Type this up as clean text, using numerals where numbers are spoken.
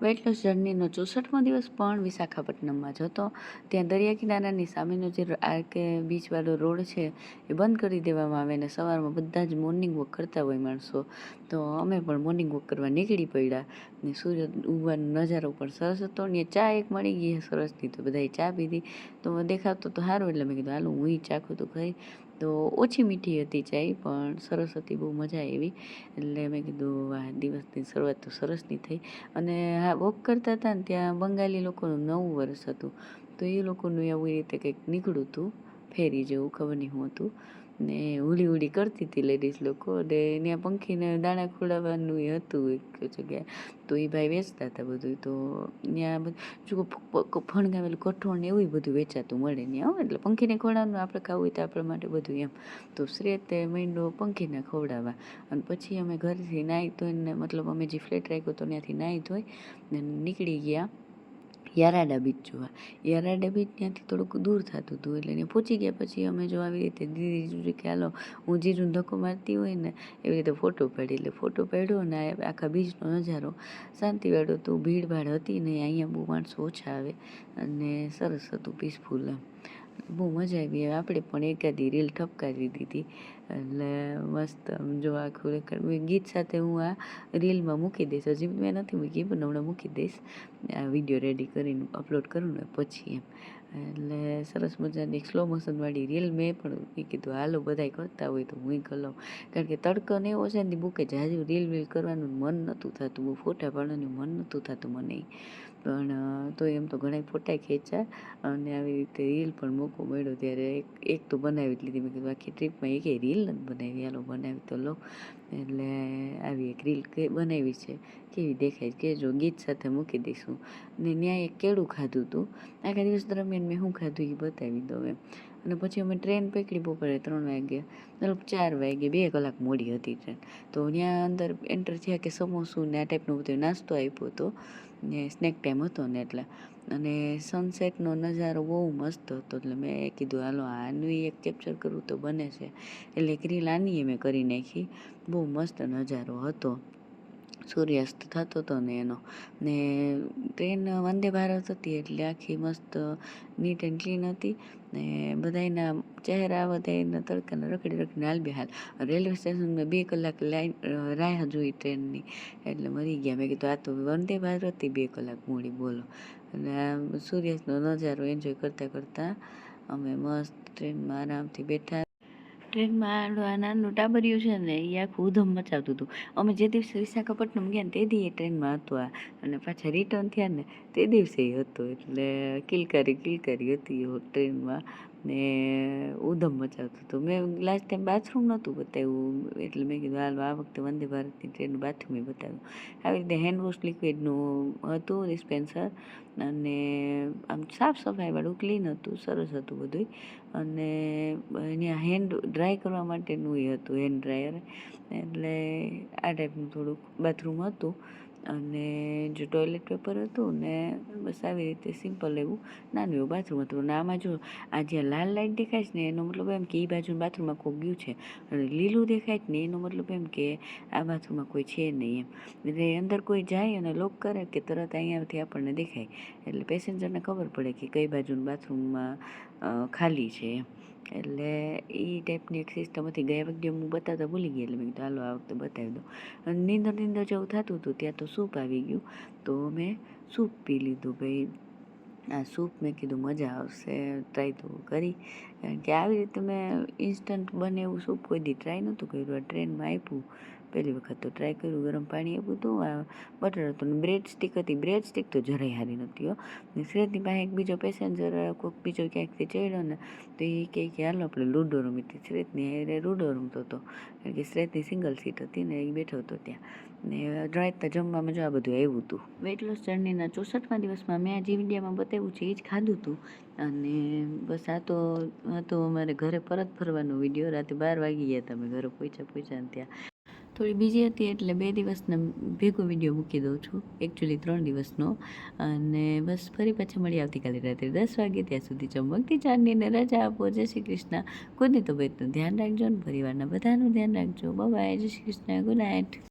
Weight loss જર્નીનો 64મો દિવસ પણ વિશાખાપટ્ટનમમાં જ હતો. ત્યાં દરિયા કિનારાની સામેનો જે કે બીચવાળો રોડ છે એ બંધ કરી દેવામાં આવે અને સવારમાં બધા જ મોર્નિંગ વોક કરતા હોય માણસો. તો અમે પણ મોર્નિંગ વોક કરવા નીકળી પડ્યા ને સૂર્ય ઉગવાનો નજારો પણ સરસ હતો. ને ચા એક મળી ગઈ સરસથી, તો બધાએ ચા પીધી. તો દેખાતો તો સારું એટલે મેં કીધું હાલો હું ચાખું તો ખરી. તો ઓછી મીઠી હતી ચાય પણ સરસ હતી, બહુ મજા આવી. એટલે મેં કીધું આ દિવસની શરૂઆત તો સરસની થઈ. અને હા, વોક કરતા હતા ને ત્યાં બંગાળી લોકોનું નવું વર્ષ હતું, તો એ લોકોનું એવું રીતે કંઈક નીકળ્યું હતું ફેરી જેવું, ખબર નહીં શું હતું. ને ઉડી કરતી હતી લેડીઝ લોકો. અને ત્યાં પંખીને દાણા ખવડાવવાનું એ હતું એક જગ્યાએ, તો એ ભાઈ વેચતા હતા બધું. તો ત્યાં જો ફણગાવેલું કઠોળ ને એવું બધું વેચાતું મળે ત્યાં. એટલે પંખીને ખવડાવવાનું આપણે ખાવું હોય તો આપણા માટે બધું એમ. તો શ્રેતે માંડ્યો પંખીને ખવડાવવા. અને પછી અમે ઘરેથી નાહી ધોઈને, મતલબ અમે જે ફ્લેટ રાખ્યો તો ત્યાંથી નાહી ધોઈ ને નીકળી ગયા યારાડા બીચ જોવા. યારાડા બીચ ત્યાંથી થોડુંક દૂર થતું હતું, એટલે ત્યાં પહોંચી ગયા. પછી અમે જો આવી રીતે દીદી કે હાલો હું જીજુને ધક્કો મારતી હોય ને એવી રીતે ફોટો પાડી. એટલે ફોટો પાડ્યો ને આખા બીચનો નજારો શાંતિવાળો હતો, ભીડભાડ હતી નહીં. અહીંયા બહુ માણસો ઓછા આવે અને સરસ હતું, પીસફુલ એમ. બહુ મજા આવી. આપણે પણ એકાદી રીલ ઠપકારી દીધી. એટલે મસ્ત જો આખું ગીત સાથે હું આ રીલમાં મૂકી દઈશ. હજી મેં નથી મૂકી પણ હમણાં મૂકી દઈશ, આ વિડીયો રેડી કરીને અપલોડ કરું ને પછી એમ. એટલે સરસ મજાની એક સ્લો મોશનવાળી રીલ મેં પણ કીધું હાલો બધાય કરતા હોય તો હું કરી લઉં. કારણ કે તડકો ને એવો છે ને બુકે જાજુ રીલ કરવાનું મન નહોતું થતું, બહુ ફોટા પાડવાનું મન નહોતું થતું મને. પણ તો એમ તો ઘણા ફોટા ખેંચ્યા અને આવી રીતે રીલ પણ મોકો મળ્યો ત્યારે એક તો બનાવી જ લીધી. મેં કીધું આખી ટ્રીપમાં એકેય રીલ નથી બનાવી, હાલો બનાવી તો લો. એટલે આવી એક રીલ બનાવી છે, કેવી દેખાય કે જો ગીત સાથે મૂકી દઈશું. ને ત્યાં એક કેળું ખાધું હતું. આખા દિવસ દરમિયાન મેં શું ખાધું એ બતાવી દઉં એમ. અને પછી અમે ટ્રેન પકડી બપોરે 3 વાગે, મતલબ 4 વાગે, 2 કલાક મોડી હતી ટ્રેન. તો ત્યાં અંદર એન્ટર થયા કે સમોસું ને આ ટાઈપનો બધો નાસ્તો આપ્યો હતો ને સ્નેક ટાઈમ હતો ને એટલે. અને સનસેટનો નજારો બહુ મસ્ત હતો. એટલે મેં કીધું હાલો આનું એક કેપ્ચર કરવું તો બને છે. એટલે એક રીલ આની મેં કરી નાખી. બહુ મસ્ત નજારો હતો, સૂર્યાસ્ત થતો હતો ને એનો. ને ટ્રેન વંદે ભારત હતી એટલે આખી મસ્ત નીટ એન્ડ ક્લીન હતી. ને બધાના ચહેરા બધાના તડકાને રખડીને હાલ બેહાલ. રેલવે સ્ટેશનમાં 2 કલાક લાઈન રાહ જોઈ ટ્રેનની, એટલે મરી ગયા. મેં કીધું આ તો વંદે ભારત હતી 2 કલાક મોડી, બોલો. અને સૂર્યાસ્તનો નજારો એન્જોય કરતાં અમે મસ્ત ટ્રેનમાં આરામથી બેઠા. ટ્રેનમાં આ નાનું ટાબરિયું છે ને એ આખું ઉધમ મચાવતું હતું. અમે જે દિવસે વિશાખાપટ્ટનમ ગયા ને તે દી એ ટ્રેનમાં હતો આ, અને પાછા રિટર્ન થયા ને તે દિવસે હતો. એટલે કિલકારી હતી ટ્રેનમાં ને ઉધમ મચાવતું હતું. મેં લાસ્ટ ટાઈમ બાથરૂમ નહોતું બતાવ્યું, એટલે મેં કીધું હાલ આ વખતે વંદે ભારતની ટ્રેનનું બાથરૂમ એ બતાવ્યું. આવી રીતે હેન્ડવોશ લિક્વિડનું હતું ડિસ્પેન્સર, અને આમ સાફ સફાઈવાળું ક્લીન હતું, સરસ હતું બધું. અને અહીંયા હેન્ડ ડ્રાય કરવા માટેનું એ હતું, હેન્ડ ડ્રાયર. એટલે આ ટાઈપનું થોડુંક બાથરૂમ હતું. અને જો ટોયલેટ પેપર હતું ને બસ આવી રીતે સિમ્પલ એવું નાનું એવું બાથરૂમ હતું. અને આમાં જો આ જે લાલ લાઈટ દેખાય છે ને એનો મતલબ એમ કે એ બાજુ બાથરૂમમાં કોઈ ગયું છે, અને લીલું દેખાય છે ને એનો મતલબ એમ કે આ બાથરૂમમાં કોઈ છે નહીં એમ. એટલે અંદર કોઈ જાય અને લોક કરે કે તરત અહીંયાથી આપણને દેખાય, એટલે પેસેન્જરને ખબર પડે કે કઈ બાજુનું બાથરૂમમાં ખાલી છે એમ. એટલે એ ટાઈપની એક સિસ્ટમ હતી. ગયા વખતે હું બતાવતા ભૂલી ગઈ, એટલે મેં કીધું હાલો આ વખતે બતાવી દઉં. અને નીંદર જેવું થતું હતું ત્યાં તો સૂપ આવી ગયું, તો મેં સૂપ પી લીધું. ભાઈ આ સૂપ મેં કીધું મજા આવશે, ટ્રાય તો કરી. કારણ કે આવી રીતે મેં ઇન્સ્ટન્ટ બને એવું સૂપ કોઈ દી ટ્રાય નહોતું કર્યું. આ ટ્રેનમાં આપ્યું પહેલી વખત તો ટ્રાય કર્યું. ગરમ પાણી આપ્યું હતું, આ બટર હતું ને બ્રેડ સ્ટીક હતી. બ્રેડ સ્ટીક તો જરાય સારી નહોતી હો. ને શ્રેતની પાસે એક બીજો પેસેન્જર કોઈક બીજો ક્યાંકથી ચડ્યો ને તો એ કહે કે હાલો આપણે લૂડો રમીએ. શ્રેતની હારે લૂડો રમતો હતો, કારણ કે શ્રેતની સિંગલ સીટ હતી ને એ બેઠો હતો ત્યાં. ને રાતના જમવામાં જો આ બધું આવ્યું હતું. વેઇટ લોસ જર્નીના 64મા દિવસમાં મેં જે વિડીયામાં બતાવ્યું છે એ જ ખાધું હતું. અને બસ આ તો અમારે ઘરે પરત ફરવાનો વિડીયો. રાતે 12 વાગી ગયા હતા અમે ઘરે પહોંચ્યા ને ત્યાં. થોડી બીજી હતી એટલે 2 દિવસનો ભેગો વિડીયો મૂકી દઉં છું, એકચ્યુઅલી 3 દિવસનો. અને બસ ફરી પાછા મળી આવતીકાલે રાત્રે 10 વાગે. ત્યાં સુધી ચમકતી ચાંદનીને રજા આપો. જય શ્રી કૃષ્ણ. ખુદની તબિયતનું ધ્યાન રાખજો ને પરિવારના બધાનું ધ્યાન રાખજો. બાય, જય શ્રી કૃષ્ણ, ગુડ નાઇટ.